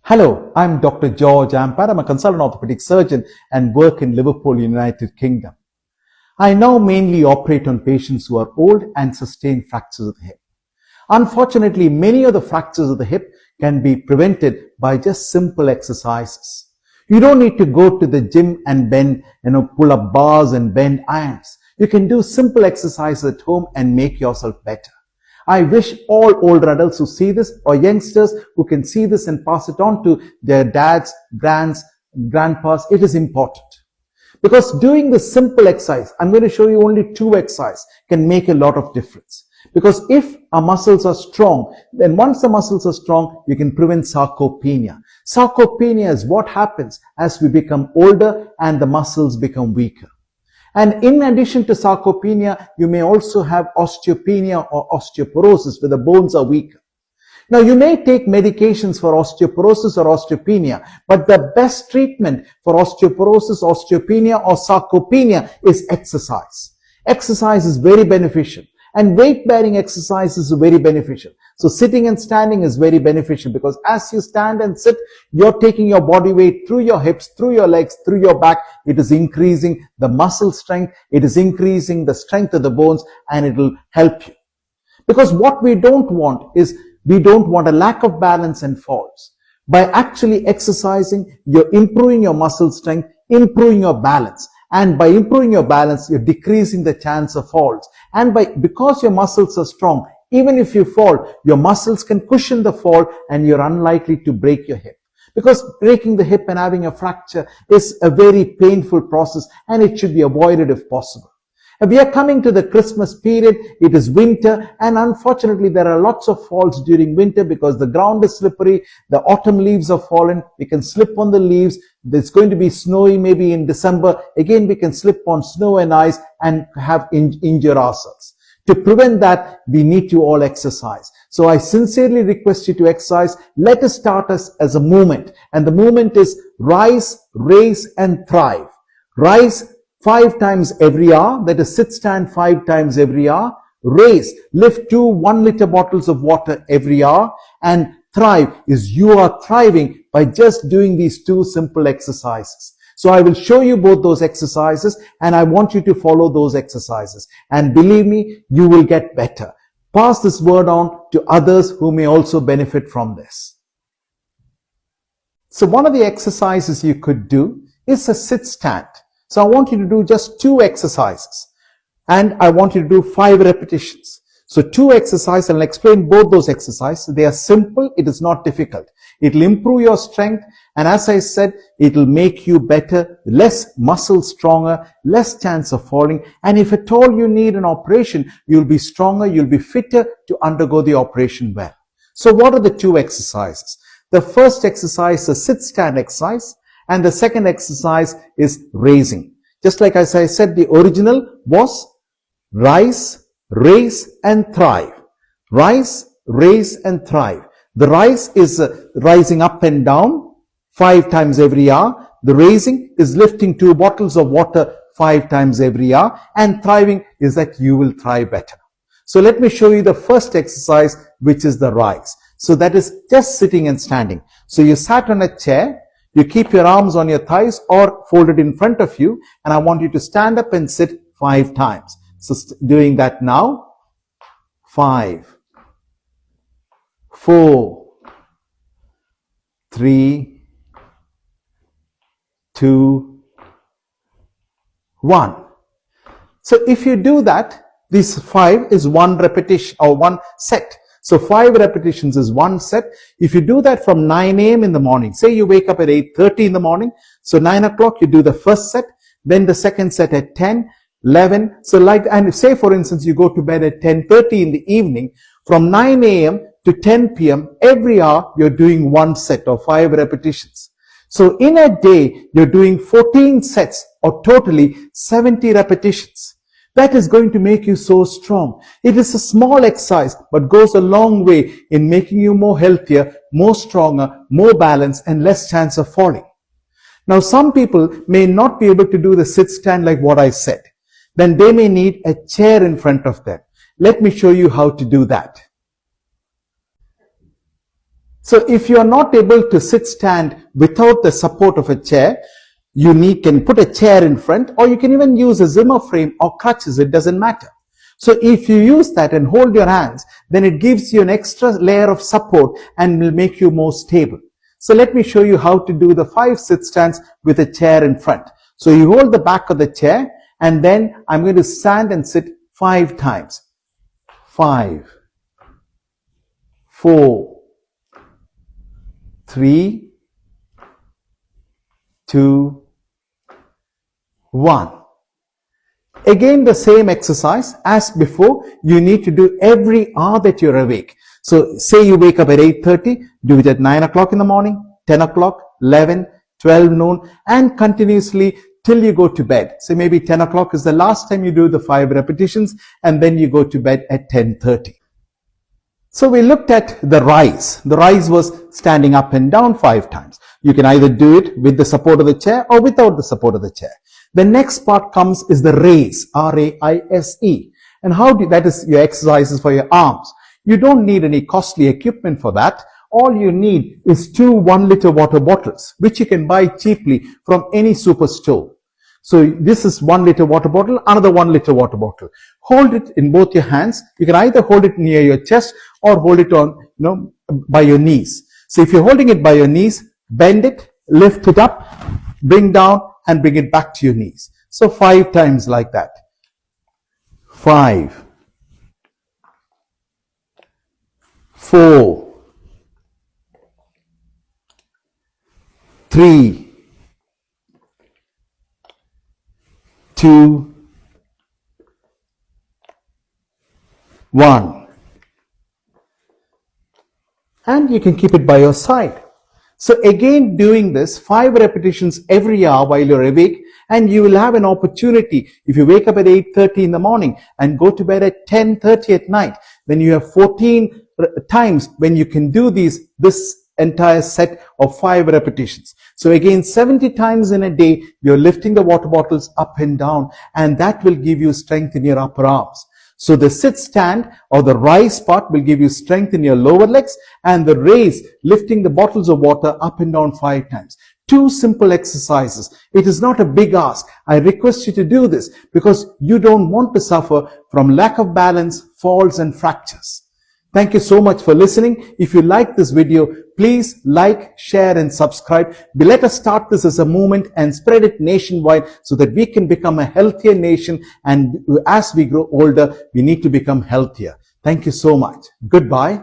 Hello, I'm Dr. George Ampad. I'm a consultant orthopedic surgeon and work in Liverpool, United Kingdom. I now mainly operate on patients who are old and sustain fractures of the hip. Unfortunately, many of the fractures of the hip can be prevented by just simple exercises. You don't need to go to the gym and bend, pull up bars and bend irons. You can do simple exercises at home and make yourself better. I wish all older adults who see this or youngsters who can see this and pass it on to their dads, grandpas. It is important. Because doing the simple exercise, I'm going to show you only 2 exercises, can make a lot of difference. Because if our muscles are strong, then once the muscles are strong, you can prevent sarcopenia. Sarcopenia is what happens as we become older and the muscles become weaker. And in addition to sarcopenia, you may also have osteopenia or osteoporosis where the bones are weaker. Now, you may take medications for osteoporosis or osteopenia, but the best treatment for osteoporosis, osteopenia or sarcopenia is exercise. Exercise is very beneficial. And weight-bearing exercise is very beneficial. So sitting and standing is very beneficial because as you stand and sit, you're taking your body weight through your hips, through your legs, through your back. It is increasing the muscle strength. It is increasing the strength of the bones and it will help you. Because what we don't want is, we don't want a lack of balance and falls. By actually exercising, you're improving your muscle strength, improving your balance. And by improving your balance, you're decreasing the chance of falls. And because your muscles are strong, even if you fall, your muscles can cushion the fall and you're unlikely to break your hip. Because breaking the hip and having a fracture is a very painful process and it should be avoided if possible. And we are coming to the Christmas period. It is winter and unfortunately there are lots of falls during winter because the ground is slippery. The autumn leaves have fallen. We can slip on the leaves. It's going to be snowy maybe in December. Again, we can slip on snow and ice and injure ourselves. To prevent that, we need to all exercise. So I sincerely request you to exercise. Let us start as a movement. And the movement is rise, raise and thrive. Rise 5 times every hour, that is sit stand 5 times every hour. Raise, lift 2 1-liter bottles of water every hour. And thrive is you are thriving by just doing these 2 simple exercises. So I will show you both those exercises and I want you to follow those exercises. And believe me, you will get better. Pass this word on to others who may also benefit from this. So one of the exercises you could do is a sit stand. So I want you to do just 2 exercises and I want you to do 5 repetitions. So 2 exercises, and I'll explain both those exercises. They are simple. It is not difficult. It will improve your strength. And as I said, it will make you better, less muscle stronger, less chance of falling. And if at all you need an operation, you'll be stronger, you'll be fitter to undergo the operation well. So what are the 2 exercises? The first exercise is a sit-stand exercise. And the second exercise is raising. Just like as I said, the original was rise, raise and thrive. Rise, raise and thrive. The rise is rising up and down 5 times every hour. The raising is lifting 2 bottles of water 5 times every hour. And thriving is that you will thrive better. So let me show you the first exercise, which is the rise. So that is just sitting and standing. So you sat on a chair. You keep your arms on your thighs or folded in front of you. And I want you to stand up and sit 5 times. So doing that now. 5, 4, 3, 2, 1. So if you do that, this 5 is 1 repetition or 1 set. So 5 repetitions is 1 set. If you do that from 9 a.m. in the morning, say you wake up at 8:30 in the morning. So 9 o'clock, you do the first set, then the second set at 10, 11. So and say for instance, you go to bed at 10:30 in the evening, from 9 a.m. to 10 p.m. every hour, you're doing 1 set or 5 repetitions. So in a day, you're doing 14 sets or totally 70 repetitions. That is going to make you so strong. It is a small exercise, but goes a long way in making you more healthier, more stronger, more balanced, and less chance of falling. Now, some people may not be able to do the sit stand like what I said. Then they may need a chair in front of them. Let me show you how to do that. So if you are not able to sit stand without the support of a chair, you can put a chair in front, or you can even use a Zimmer frame or crutches, it doesn't matter. So if you use that and hold your hands, then it gives you an extra layer of support and will make you more stable. So let me show you how to do the 5 sit stands with a chair in front. So you hold the back of the chair, and then I'm going to stand and sit 5 times. 5, 4, 3, 2, 1. Again, the same exercise as before. You need to do every hour that you're awake. So say you wake up at 8:30, do it at 9 o'clock in the morning, 10 o'clock, 11, 12 noon, and continuously till you go to bed. So maybe 10 o'clock is the last time you do the 5 repetitions, and then you go to bed at 10:30. So we looked at the rise. The rise was standing up and down 5 times. You can either do it with the support of the chair or without the support of the chair. The next part comes is the raise, R-A-I-S-E. And that is your exercises for your arms. You don't need any costly equipment for that. All you need is 2 1-liter water bottles, which you can buy cheaply from any superstore. So this is 1-liter water bottle, another 1-liter water bottle. Hold it in both your hands. You can either hold it near your chest or hold it on, by your knees. So if you're holding it by your knees, bend it, lift it up, bring down, and bring it back to your knees. So 5 times like that. 5, 4, 3, 2, 1. And you can keep it by your side. So again, doing this 5 repetitions every hour while you're awake, and you will have an opportunity. If you wake up at 8:30 in the morning and go to bed at 10:30 at night, then you have 14 times when you can do this entire set of 5 repetitions. So again, 70 times in a day, you're lifting the water bottles up and down, and that will give you strength in your upper arms. So the sit stand or the rise part will give you strength in your lower legs, and the raise, lifting the bottles of water up and down 5 times. 2 simple exercises. It is not a big ask. I request you to do this because you don't want to suffer from lack of balance, falls, and fractures. Thank you so much for listening. If you like this video, please like, share, and subscribe. Let us start this as a movement and spread it nationwide so that we can become a healthier nation. And as we grow older, we need to become healthier. Thank you so much. Goodbye.